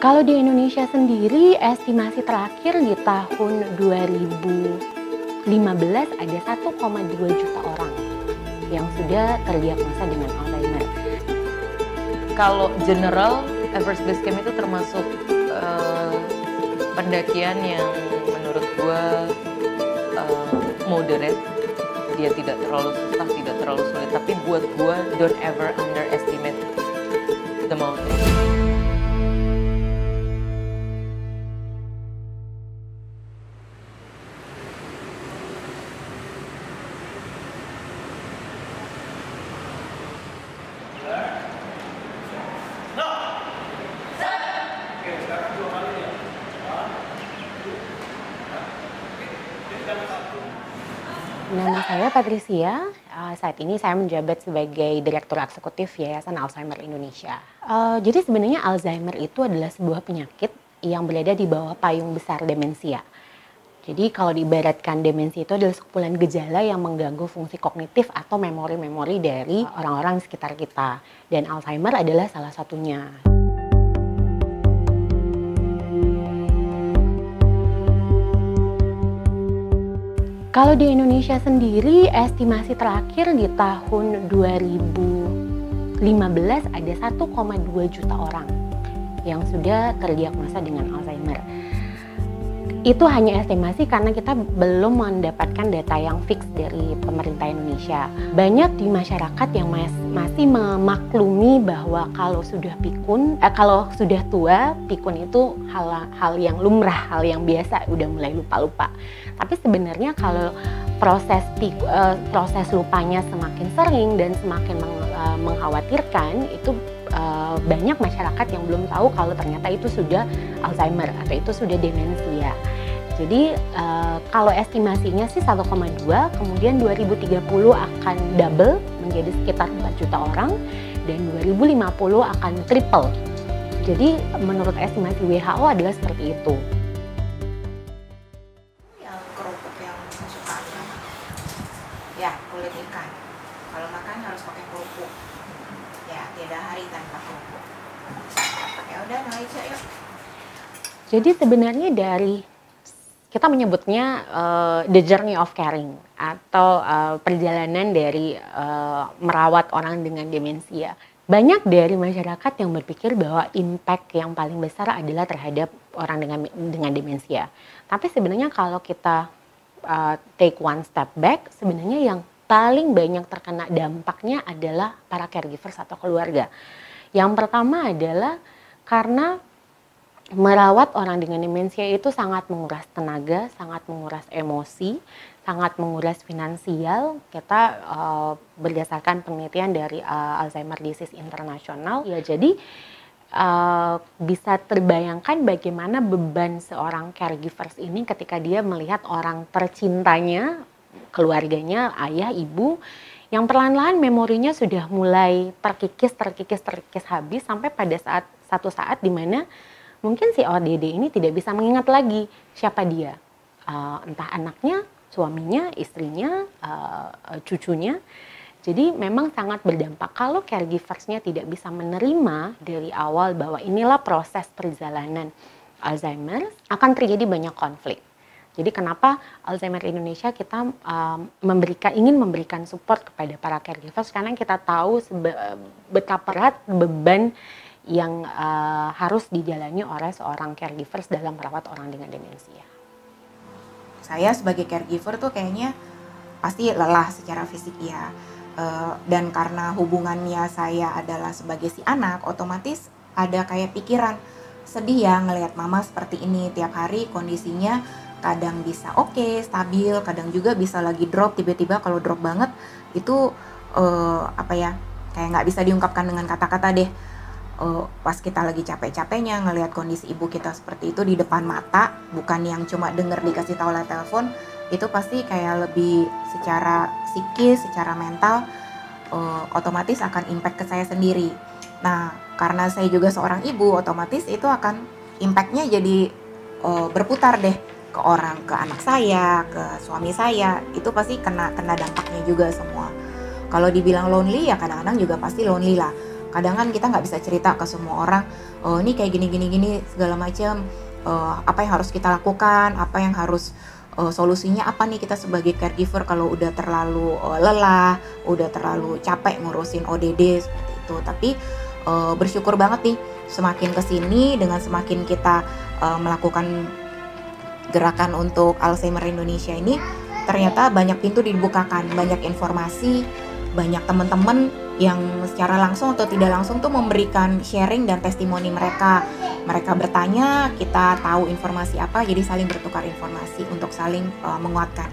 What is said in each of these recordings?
Kalau di Indonesia sendiri, estimasi terakhir di tahun 2015 ada 1,2 juta orang yang sudah terdiagnosa dengan Alzheimer. Kalau general, Everest Base Camp itu termasuk pendakian yang menurut gua moderate. Dia tidak terlalu susah, tidak terlalu sulit. Tapi buat gua, don't ever underestimate the mountain. Nama saya Patricia, saat ini saya menjabat sebagai Direktur Eksekutif Yayasan Alzheimer Indonesia. Jadi sebenarnya Alzheimer itu adalah sebuah penyakit yang berada di bawah payung besar demensia. Jadi kalau diibaratkan demensi itu adalah sekumpulan gejala yang mengganggu fungsi kognitif atau memori-memori dari orang-orang di sekitar kita. Dan Alzheimer adalah salah satunya. Kalau di Indonesia sendiri, estimasi terakhir di tahun 2015 ada 1,2 juta orang yang sudah terdiagnosa dengan Alzheimer. Itu hanya estimasi karena kita belum mendapatkan data yang fix dari pemerintah Indonesia. Banyak di masyarakat yang masih memaklumi bahwa kalau sudah kalau sudah tua, pikun itu hal yang lumrah, hal yang biasa, udah mulai lupa-lupa. Tapi sebenarnya kalau proses lupanya semakin sering dan semakin mengkhawatirkan, itu banyak masyarakat yang belum tahu kalau ternyata itu sudah Alzheimer atau itu sudah demensia. Jadi kalau estimasinya sih 1,2, kemudian 2030 akan double menjadi sekitar 4 juta orang, dan 2050 akan triple. Jadi menurut estimasi WHO adalah seperti itu. Yang kerupuk yang kesukaannya, ya kulit ikan. Kalau makan harus pakai kerupuk. Ya, tidak hari tanpa kerupuk. Ya udah, Aisyah yuk. Jadi sebenarnya kita menyebutnya the journey of caring atau perjalanan dari merawat orang dengan demensia. Banyak dari masyarakat yang berpikir bahwa impact yang paling besar adalah terhadap orang dengan demensia. Tapi sebenarnya kalau kita take one step back, sebenarnya yang paling banyak terkena dampaknya adalah para caregivers atau keluarga. Yang pertama adalah karena merawat orang dengan demensia itu sangat menguras tenaga, sangat menguras emosi, sangat menguras finansial. Kita berdasarkan penelitian dari Alzheimer Disease International, ya jadi bisa terbayangkan bagaimana beban seorang caregivers ini ketika dia melihat orang tercintanya, keluarganya, ayah, ibu, yang perlahan-lahan memorinya sudah mulai terkikis habis sampai pada satu saat di mana mungkin si ODD ini tidak bisa mengingat lagi siapa dia, entah anaknya, suaminya, istrinya, cucunya. Jadi memang sangat berdampak kalau caregiversnya tidak bisa menerima dari awal bahwa inilah proses perjalanan Alzheimer, akan terjadi banyak konflik. Jadi kenapa Alzheimer Indonesia kita ingin memberikan support kepada para caregivers, karena kita tahu betapa berat beban yang harus dijalani oleh seorang caregivers dalam merawat orang dengan demensia. Saya sebagai caregiver tuh kayaknya pasti lelah secara fisik ya. Dan karena hubungannya saya adalah sebagai si anak, otomatis ada kayak pikiran sedih ya ngelihat mama seperti ini tiap hari, kondisinya kadang bisa oke, stabil, kadang juga bisa lagi drop, tiba-tiba kalau drop banget itu kayak nggak bisa diungkapkan dengan kata-kata deh. Pas kita lagi capek-capeknya ngelihat kondisi ibu kita seperti itu di depan mata, bukan yang cuma denger dikasih tahu lewat telepon, itu pasti kayak lebih secara psikis, secara mental, otomatis akan impact ke saya sendiri. Nah, karena saya juga seorang ibu, otomatis itu akan impactnya jadi berputar deh ke anak saya, ke suami saya, itu pasti kena dampaknya juga semua. Kalau dibilang lonely ya kadang-kadang juga pasti lonely lah. Kadang kan kita nggak bisa cerita ke semua orang, ini kayak gini segala macam, apa yang harus kita lakukan, apa yang harus solusinya apa nih kita sebagai caregiver kalau udah terlalu lelah, udah terlalu capek ngurusin ODD seperti itu. Tapi bersyukur banget nih, semakin kesini dengan semakin kita melakukan gerakan untuk Alzheimer Indonesia ini, ternyata banyak pintu dibukakan, banyak informasi, banyak teman-teman yang secara langsung atau tidak langsung tuh memberikan sharing dan testimoni mereka. Mereka bertanya, kita tahu informasi apa, jadi saling bertukar informasi untuk saling menguatkan.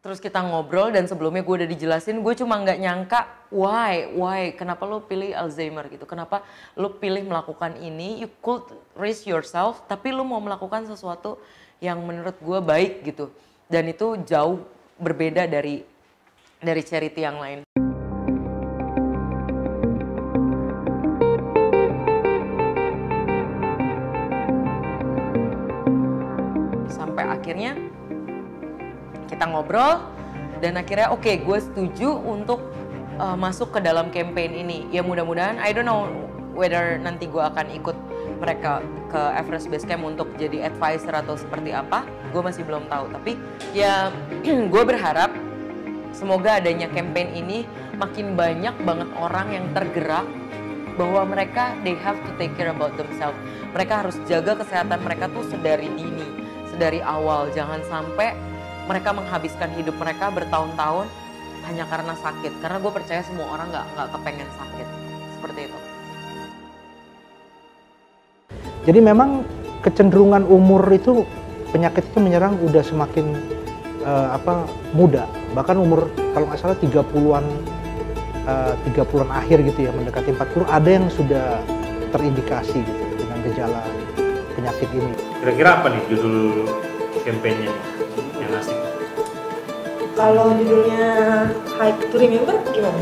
Terus kita ngobrol dan sebelumnya gue udah dijelasin, gue cuma nggak nyangka why, kenapa lo pilih Alzheimer gitu, kenapa lo pilih melakukan ini, you could risk yourself, tapi lo mau melakukan sesuatu yang menurut gue baik gitu, dan itu jauh berbeda dari charity yang lain. Sampai akhirnya kita ngobrol dan akhirnya oke, gue setuju untuk masuk ke dalam campaign ini. Ya mudah-mudahan, I don't know whether nanti gue akan ikut mereka ke Everest Base Camp untuk jadi advisor atau seperti apa. Gue masih belum tahu, tapi ya gue berharap semoga adanya campaign ini makin banyak banget orang yang tergerak bahwa mereka they have to take care about themselves. Mereka harus jaga kesehatan mereka tuh sedari dini, sedari awal. Jangan sampai mereka menghabiskan hidup mereka bertahun-tahun hanya karena sakit. Karena gue percaya semua orang nggak kepengen sakit. Seperti itu. Jadi memang kecenderungan umur itu, penyakit itu menyerang udah semakin muda. Bahkan umur kalau nggak salah 30-an akhir gitu ya, mendekati 40, ada yang sudah terindikasi gitu dengan gejala penyakit ini. Kira-kira apa nih judul kampanye yang asik? Kalau judulnya Hike to Remember gimana?